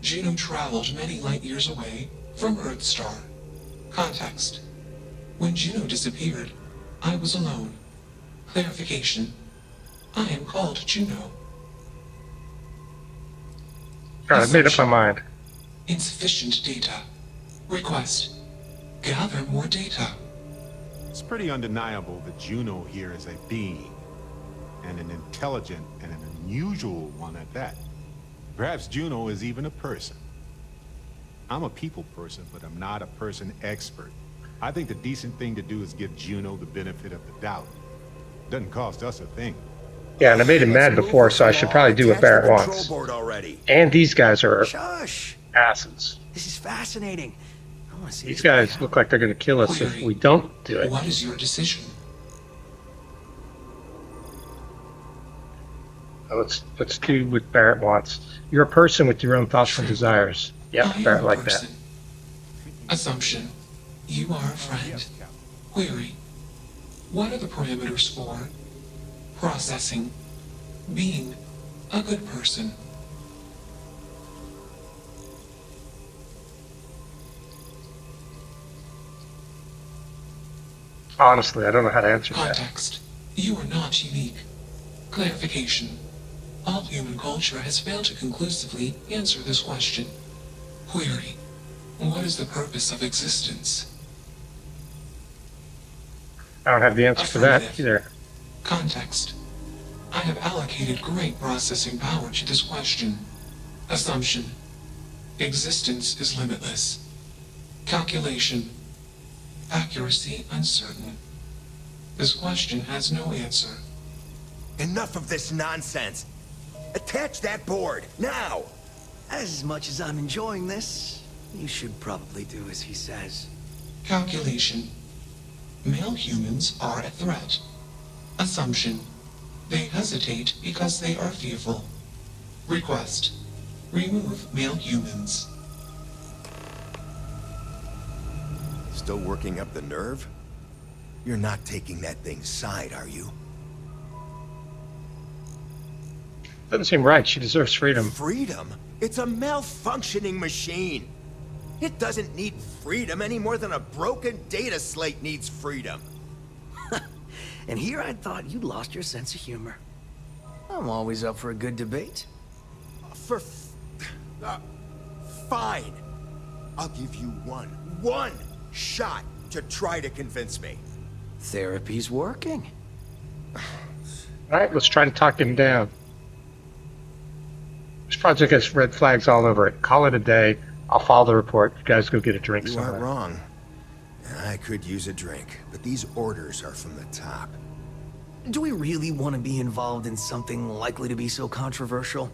Juno traveled many light years away from Earthstar. Context. When Juno disappeared, I was alone. Clarification. I am called Juno. God, I made up my mind. Insufficient data. Request. Gather more data. It's pretty undeniable that Juno here is a being, and an intelligent and an unusual one at that. Perhaps Juno is even a person. I'm a people person, but I'm not a person expert. I think the decent thing to do is give Juno the benefit of the doubt. Doesn't cost us a thing. Yeah, and I made him mad before, so I should probably do what Barrett wants. And these guys are Shush! asses. This is fascinating. I want to see These guys look like they're going to kill us if we don't do it. What is your decision? Let's do what Barrett wants. You're a person with your own thoughts and desires. Yeah, I am Barrett a like that. person. Assumption. You are a friend. Query. What are the parameters for? Processing. Being a good person. Honestly, I don't know how to answer that. Context. You are not unique. Clarification. All human culture has failed to conclusively answer this question. Query. What is the purpose of existence? I don't have the answer for that either. Context. I have allocated great processing power to this question. Assumption. Existence is limitless. Calculation. Accuracy uncertain. This question has no answer. Enough of this nonsense. Attach that board, now! As much as I'm enjoying this, you should probably do as he says. Calculation. Male humans are a threat. Assumption. They hesitate because they are fearful. Request. Remove male humans. Still working up the nerve? You're not taking that thing's side, are you? Doesn't seem right. She deserves freedom. Freedom? It's a malfunctioning machine. It doesn't need freedom any more than a broken data slate needs freedom. And here I thought you'd lost your sense of humor. I'm always up for a good debate. Fine. I'll give you one shot to try to convince me. Therapy's working. Alright, let's try to talk him down. This project has red flags all over it. Call it a day. I'll file the report. You guys go get a drink You somewhere. aren't wrong. I could use a drink, but these orders are from the top. Do we really want to be involved in something likely to be so controversial?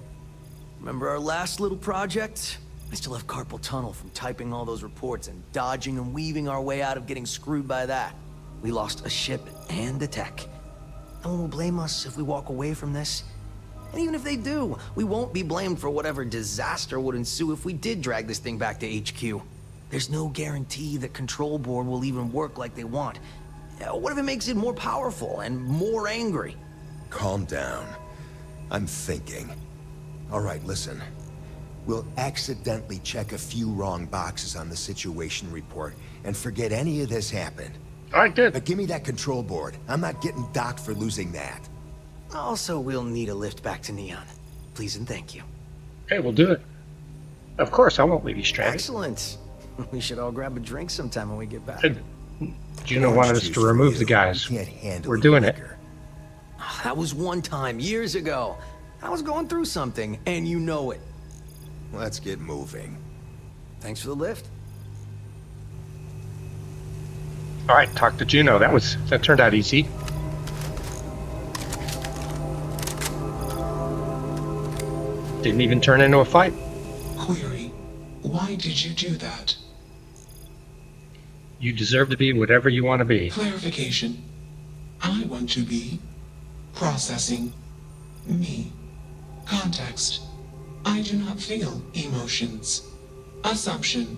Remember our last little project? I still have carpal tunnel from typing all those reports and dodging and weaving our way out of getting screwed by that. We lost a ship and a tech. No one will blame us if we walk away from this. And even if they do, we won't be blamed for whatever disaster would ensue if we did drag this thing back to HQ. There's no guarantee that Control Board will even work like they want. What if it makes it more powerful and more angry? Calm down. I'm thinking. All right, listen. We'll accidentally check a few wrong boxes on the situation report and forget any of this happened. All right, good. But give me that control board. I'm not getting docked for losing that. Also, we'll need a lift back to Neon. Please and thank you. Okay, we'll do it. Of course, I won't leave you stranded. Excellent. We should all grab a drink sometime when we get back. Juno wanted us to remove the guys. We're doing it. That was one time, years ago. I was going through something, and you know it. Let's get moving. Thanks for the lift. All right, talk to Juno. That turned out easy. Didn't even turn into a fight. Query. Why did you do that? You deserve to be whatever you want to be. Clarification. I want to be processing me. Context. I do not feel emotions. Assumption.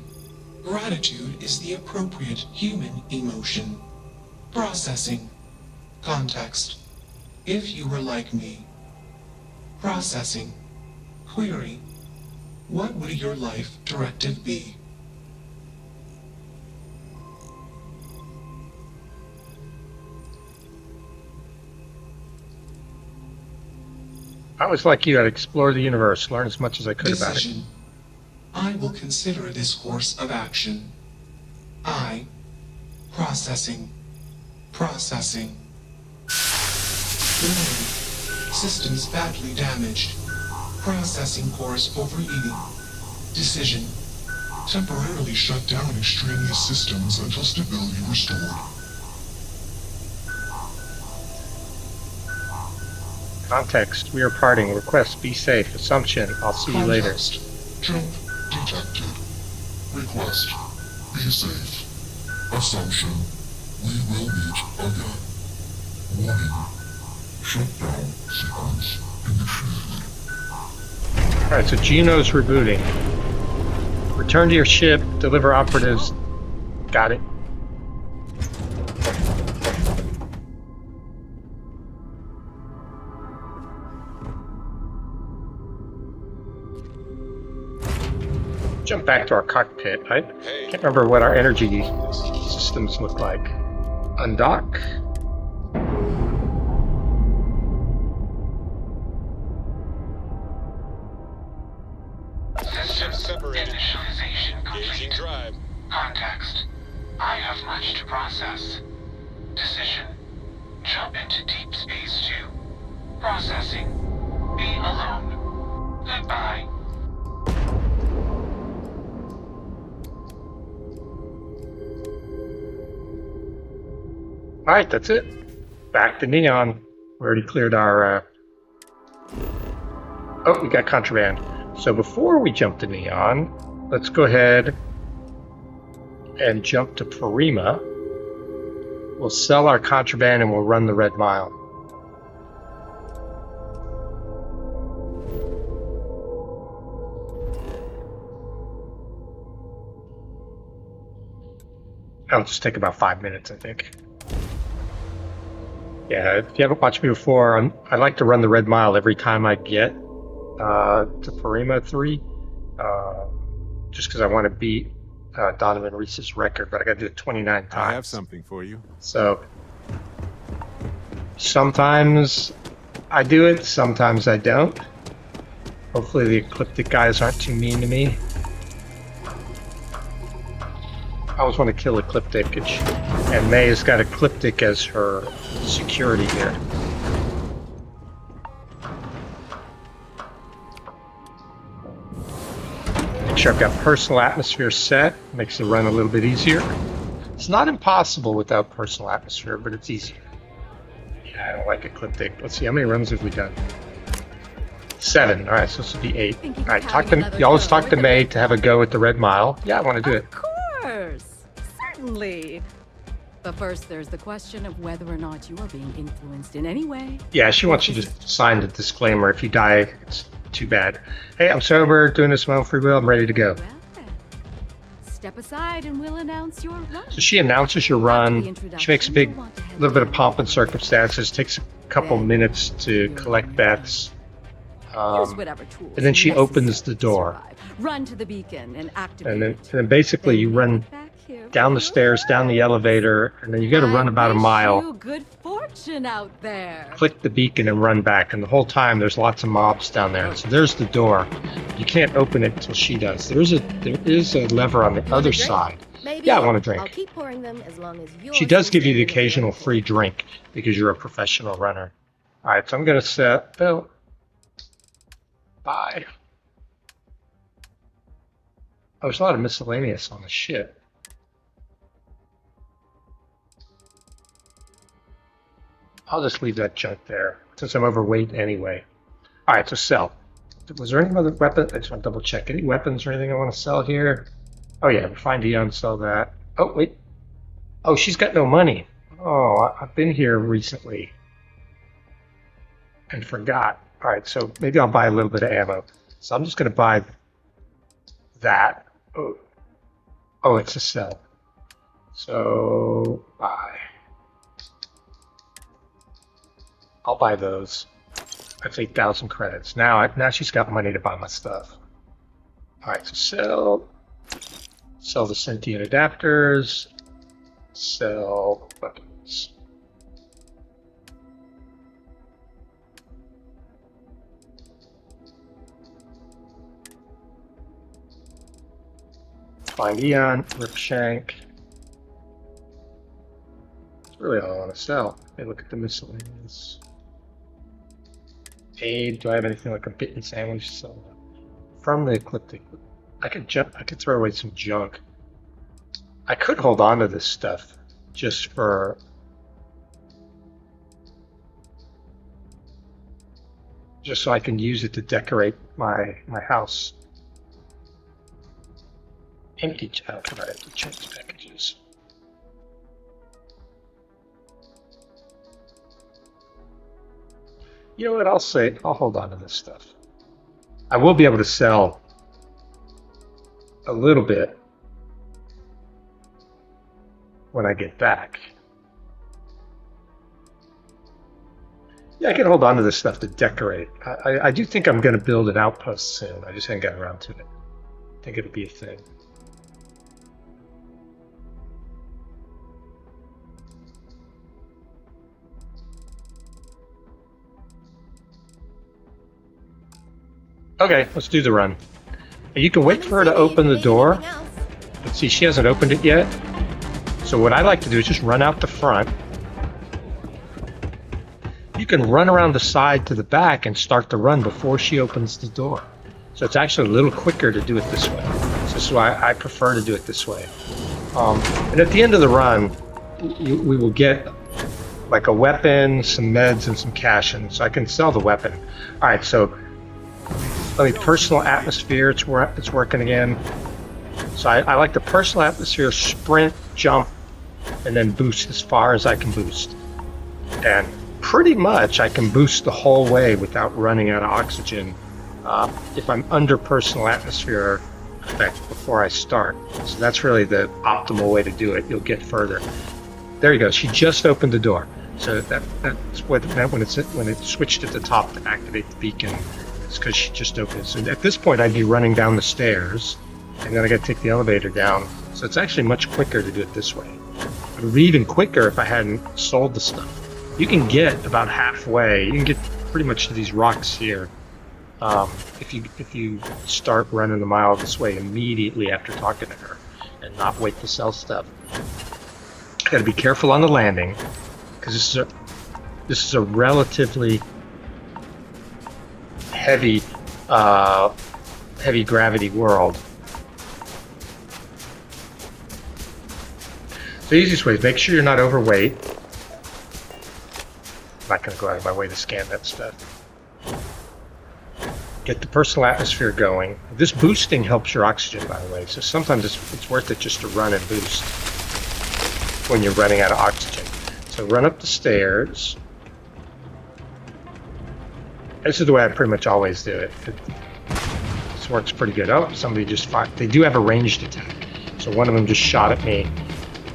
Gratitude is the appropriate human emotion. Processing. Context. If you were like me. Processing. Query. What would your life directive be? I always like you to explore the universe, learn as much as I could about it. Decision. I will consider this course of action. I. Processing. Processing. Warning. Systems badly damaged. Processing cores overeating. Decision. Temporarily shut down extraneous systems until stability restored. Context, we are parting. Request, be safe. Assumption, I'll see you later. Jump detected. Request, be safe. Assumption, we will meet again. Warning, shutdown sequence initiated. Alright, so Juno's rebooting. Return to your ship, deliver operatives. Got it. Jump back to our cockpit. I can't remember what our energy systems look like. Undock. System separated. Initialization complete. Drive. Context. I have much to process. Decision. Jump into deep space 2. Processing. Be alone. Goodbye. Alright, that's it. Back to Neon. We already cleared our... Oh, we got contraband. So before we jump to Neon, let's go ahead and jump to Parima. We'll sell our contraband and we'll run the Red Mile. That'll just take about 5 minutes, I think. Yeah, if you haven't watched me before, I like to run the Red Mile every time I get to Parima 3, just because I want to beat Donovan Reese's record, but I got to do it 29 times. I have something for you. So sometimes I do it, sometimes I don't. Hopefully the Ecliptic guys aren't too mean to me. I always want to kill Ecliptic, and May has got Ecliptic as her security here. Make sure I've got personal atmosphere set, makes the run a little bit easier. It's not impossible without personal atmosphere, but it's easier. Yeah, I don't like Ecliptic. Let's see, how many runs have we done? 7. Alright, so this will be 8. Alright, you always talk to May to have a go at the Red Mile. Yeah, I want to do it. Of course, certainly. But first, there's the question of whether or not you are being influenced in any way. Yeah, she wants you to sign the disclaimer. If you die, it's too bad. Hey, I'm sober, doing this of my own free will, I'm ready to go. Well then, step aside and we'll announce your run. So she announces your run. She makes a little bit of pomp and circumstances. Takes a couple minutes to collect bets. Use whatever tools And then she opens the door. Run to the beacon and activate. And then basically you run down the stairs, down the elevator, and then you got to run about a mile. Good fortune out there. Click the beacon and run back. And the whole time there's lots of mobs down there. So there's the door. You can't open it until she does. There is a lever on the other side. Maybe. Yeah, I want a drink. I'll keep pouring them as long as you're... She does give you the occasional free drink because you're a professional runner. All right, so I'm going to set... Oh, bye. Oh, there's a lot of miscellaneous on the ship. I'll just leave that junk there since I'm overweight anyway. All right, so sell. Was there any other weapon? I just want to double check. Any weapons or anything I want to sell here? Oh yeah, find Eon, sell that. Oh wait. Oh, she's got no money. Oh, I've been here recently and forgot. All right, so maybe I'll buy a little bit of ammo. So I'm just going to buy that. Oh, it's a sell. So buy. I'll buy those. That's 8,000 credits. Now she's got money to buy my stuff. All right, so sell the sentient adapters, sell weapons. Find Eon, Ripshank. That's really all I want to sell. Hey, look at the miscellaneous. Aid. Do I have anything like a bitten sandwich? So from the ecliptic, I could throw away some junk. I could hold on to this stuff just so I can use it to decorate my house. Empty. How can I have to change packages? You know what? I'll hold on to this stuff. I will be able to sell a little bit when I get back. Yeah, I can hold on to this stuff to decorate. I do think I'm going to build an outpost soon. I just haven't gotten around to it. I think it'll be a thing. Okay, let's do the run. You can wait for her to open the door. Let's see, she hasn't opened it yet. So what I like to do is just run out the front. You can run around the side to the back and start the run before she opens the door. So it's actually a little quicker to do it this way. So this is why I prefer to do it this way. And at the end of the run, we will get like a weapon, some meds, and some cash, and so I can sell the weapon. All right, so let me personal atmosphere. It's working again. So I like the personal atmosphere, sprint, jump, and then boost as far as I can boost. And pretty much I can boost the whole way without running out of oxygen if I'm under personal atmosphere effect before I start. So that's really the optimal way to do it. You'll get further. There you go. She just opened the door. So that's what it meant when it switched at the top to activate the beacon. It's because she just opened it. So at this point, I'd be running down the stairs, and then I got to take the elevator down. So it's actually much quicker to do it this way. It would be even quicker if I hadn't sold the stuff. You can get about halfway. You can get pretty much to these rocks here if you start running the mile this way immediately after talking to her, and not wait to sell stuff. Got to be careful on the landing, because this is a relatively heavy gravity world. The easiest way is make sure you're not overweight. I'm not going to go out of my way to scan that stuff. Get the personal atmosphere going. This boosting helps your oxygen, by the way, so sometimes it's worth it just to run and boost when you're running out of oxygen. So run up the stairs. This is the way I pretty much always do it. This works pretty good. Oh, somebody just fired. They do have a ranged attack. So one of them just shot at me.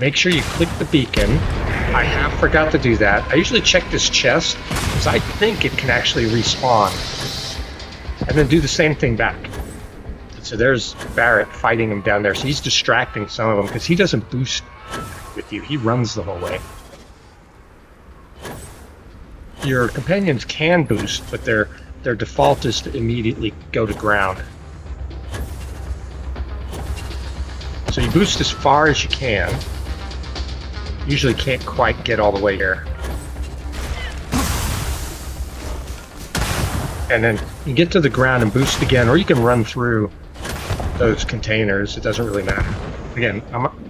Make sure you click the beacon. I have forgot to do that. I usually check this chest because I think it can actually respawn. And then do the same thing back. So there's Barrett fighting him down there. So he's distracting some of them because he doesn't boost with you. He runs the whole way. Your companions can boost, but their default is to immediately go to ground. So you boost as far as you can. Usually can't quite get all the way here. And then you get to the ground and boost again, or you can run through those containers. It doesn't really matter. Again,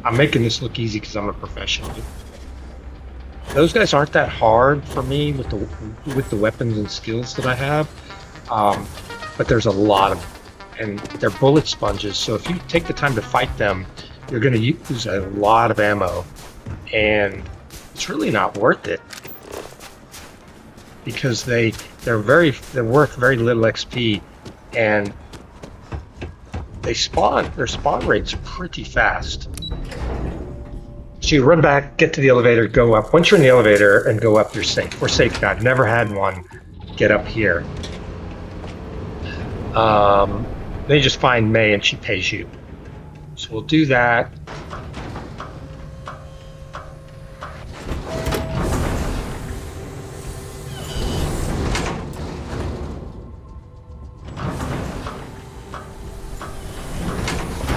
I'm making this look easy because I'm a professional. Those guys aren't that hard for me with the weapons and skills that I have. but there's a lot of them, and they're bullet sponges. So if you take the time to fight them, you're going to use a lot of ammo, and it's really not worth it because they're worth very little XP, and their spawn rate's pretty fast. So you run back, get to the elevator, go up. Once you're in the elevator and go up, you're safe. We're safe now. I've never had one get up here. Then you just find May and she pays you. So we'll do that.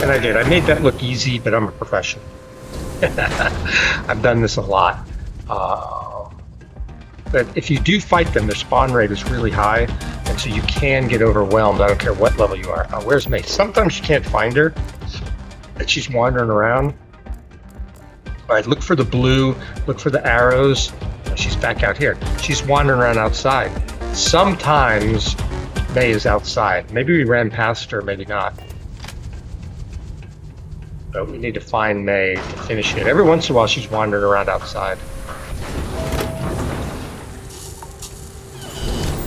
And I did. I made that look easy, but I'm a professional. I've done this a lot. But if you do fight them, their spawn rate is really high, and so you can get overwhelmed. I don't care what level you are. Where's May? Sometimes you can't find her, and she's wandering around. All right, look for the blue, look for the arrows. She's back out here. She's wandering around outside. Sometimes May is outside. Maybe we ran past her, maybe not. But we need to find May to finish it. Every once in a while, she's wandering around outside.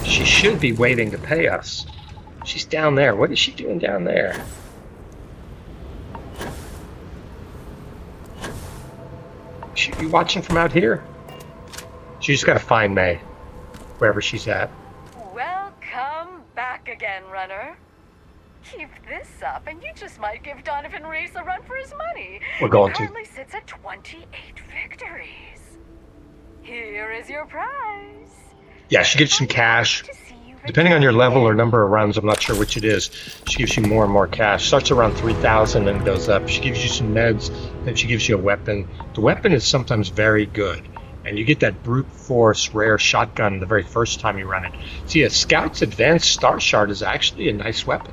She should be waiting to pay us. She's down there. What is she doing down there? You watching from out here? She just got to find May, wherever she's at. Welcome back again, runner. Keep this up, and you just might give Donovan Reese a run for his money. We're going he to. currently sits at 28 victories. Here is your prize. Yeah, she gives you some cash. Depending on your level or number of runs, I'm not sure which it is, she gives you more and more cash. Starts around 3,000 and goes up. She gives you some meds, then she gives you a weapon. The weapon is sometimes very good, and you get that brute force rare shotgun the very first time you run it. See, a Scout's Advanced Star Shard is actually a nice weapon.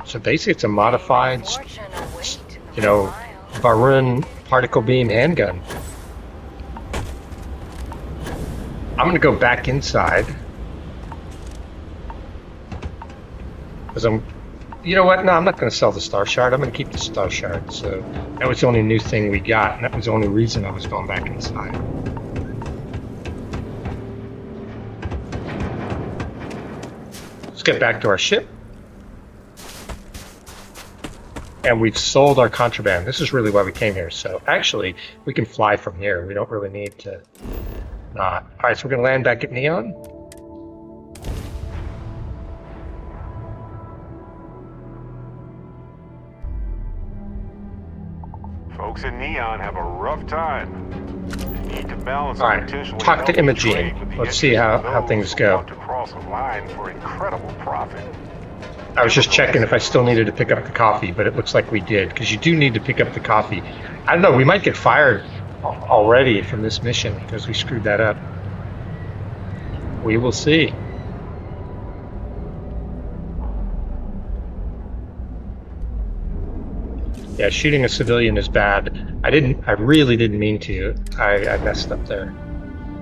So basically it's a modified, Varun particle beam handgun. I'm going to go back inside. Because you know what? No, I'm not going to sell the Star Shard. I'm going to keep the Star Shard. So that was the only new thing we got, and that was the only reason I was going back inside. Let's get back to our ship. And we've sold our contraband. This is really why we came here. So actually, we can fly from here. We don't really need to not. All right, so we're going to land back at Neon. Folks in Neon have a rough time. They need to balance all right, talk to Imogen. Let's see how things go. To cross a line for incredible profit. I was just checking if I still needed to pick up the coffee, but it looks like we did, because you do need to pick up the coffee. I don't know, we might get fired already from this mission because we screwed that up. We will see. Yeah, shooting a civilian is bad. I really didn't mean to. I messed up there.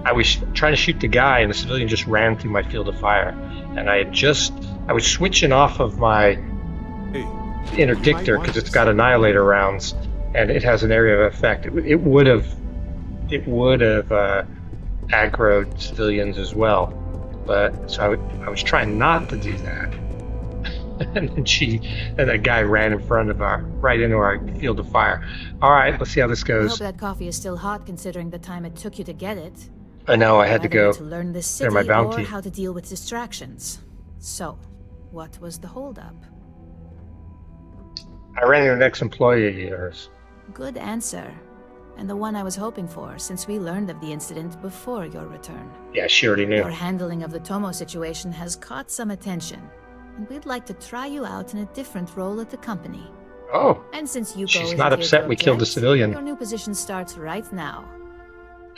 I was trying to shoot the guy and the civilian just ran through my field of fire. And I was switching off of my interdictor because it's got annihilator rounds and it has an area of effect. It would have aggroed civilians as well. But so I was trying not to do that. And then that guy ran in front of right into our field of fire. All right, let's see how this I goes. hope that coffee is still hot considering the time it took you to get it. I know, I had to go. To learn the city They're my bounty. or how to deal with distractions. So, what was the holdup? I ran into an ex-employee of yours. Good answer. And the one I was hoping for, since we learned of the incident before your return. Yeah, she already knew. Your handling of the Tomo situation has caught some attention, and we'd like to try you out in a different role at the company. Oh, and since Yuko she's not upset we killed the civilian. Your new position starts right now.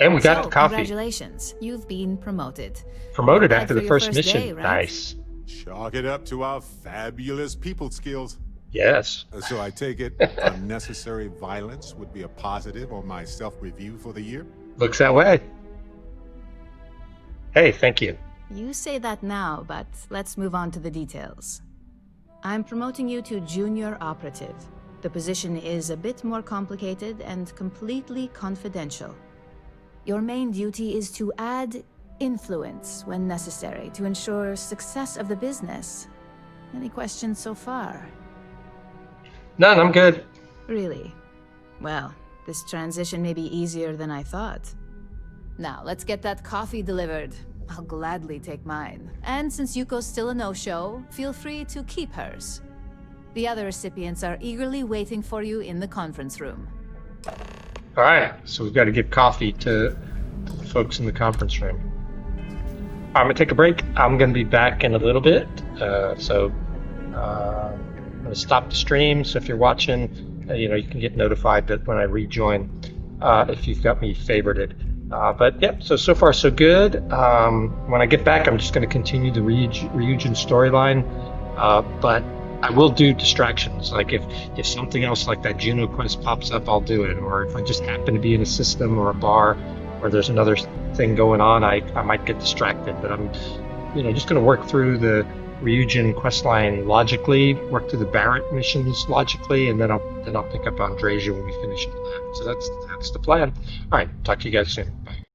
And we got the coffee. Congratulations, you've been promoted. Promoted after the first mission. Day, right? Nice. Chalk it up to our fabulous people skills. Yes. So I take it unnecessary violence would be a positive on my self-review for the year? Looks that way. Hey, thank you. You say that now, but let's move on to the details. I'm promoting you to Junior Operative. The position is a bit more complicated and completely confidential. Your main duty is to add influence when necessary to ensure success of the business. Any questions so far? None, I'm good. Really? Well, this transition may be easier than I thought. Now, let's get that coffee delivered. I'll gladly take mine. And since Yuko's still a no-show, feel free to keep hers. The other recipients are eagerly waiting for you in the conference room. All right, so we've got to give coffee to the folks in the conference room. I'm gonna take a break. I'm gonna be back in a little bit. I'm gonna stop the stream. So if you're watching, you can get notified that when I rejoin, if you've got me favorited. But yeah, so far so good. When I get back, I'm just gonna continue the Ryujin storyline, but I will do distractions. Like if something else like that Juno quest pops up, I'll do it. Or if I just happen to be in a system or a bar where there's another thing going on, I might get distracted. But I'm, just going to work through the Ryujin quest line logically, work through the Barrett missions logically, and then I'll pick up on Dreja when we finish all that. So that's the plan. All right, talk to you guys soon. Bye.